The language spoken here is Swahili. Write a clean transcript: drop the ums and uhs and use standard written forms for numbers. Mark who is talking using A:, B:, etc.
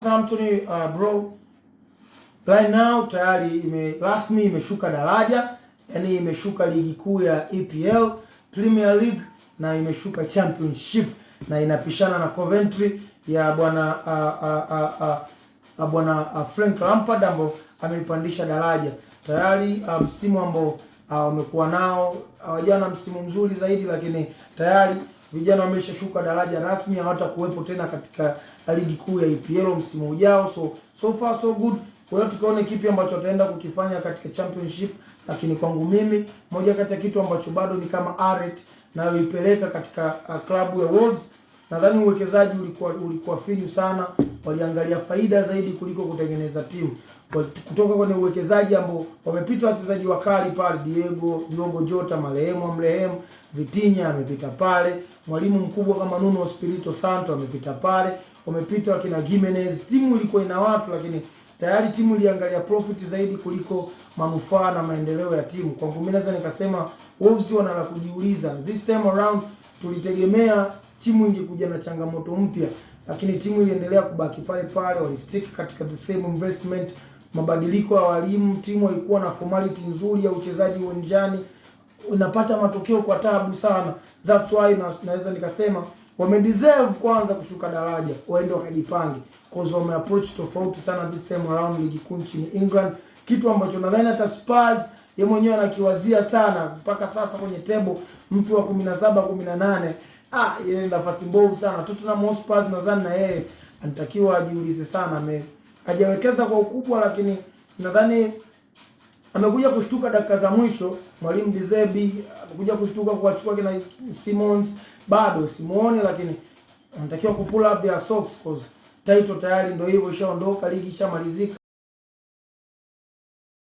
A: Southampton bro, right now tayari rasmi imeshuka daraja, yani imeshuka ligi kuu ya EPL, Premier League na imeshuka Championship na inapishana na Coventry ya bwana Frank Lampard ambao ameipandisha daraja. Tayari msimu ambao wamekuwa nao hawajana msimu mzuri zaidi, lakini tayari vijana wameshashuka daraja rasmi, hawatakuwepo tena katika ligi kuu ya EPL msimu ujao. So far so good. Kwa hiyo tukaone kipi ambacho ataenda kukifanya katika Championship, lakini kwangu mimi moja kati ya kitu ambacho bado ni kama Aret na uipeleka katika klabu ya Wolves, nadhani uwekezaji ulikuwa finyu sana, waliangalia faida zaidi kuliko kutengeneza timu. Kutoka kwenye uwekezaji ambao wamepita wachezaji wakali pale, Diogo Jota marehemu, Vitinha amepita pale, mwalimu mkubwa kama Nuno Espirito Santo amepita pale, wamepita wakina Gimenez. Timu ilikuwa ina watu, lakini tayari timu iliangalia profit zaidi kuliko manufaa na maendeleo ya timu. Kwa mimi naweza nikasema Wolves wana la kujiuliza. This time around tulitegemea timu ingekuja na changamoto mpya, lakini timu iliendelea kubaki pale pale, walistick katika the same investment, mabadiliko ya walimu, timu haikuwa na formality nzuri ya uchezaji uwanjani, unapata matokeo kwa taabu sana. That's why naweza nikasema wamedeserve kwanza kushuka daraja, waende wakajipange, cause wame approach tofauti sana this time around ligi kuu nchini England, kitu ambacho nadhani hata Spurs yeye mwenyewe anakiwazia sana mpaka sasa kwenye table, mtu wa 17 18 ile nafasi mbovu sana. Tottenham Hotspur nadhani na yeye anatakiwa ajiulize sana, hajawekeza kwa ukubwa, lakini nadhani amekuja kushtuka dakika za mwisho. Mwalimu De Zerbi amekuja kushtuka kuwachukua kina Simons, bado simuone, lakini anatakiwa kupull up their socks cause title tayari ndio hivyo ishaondoka, ligi ishamalizika.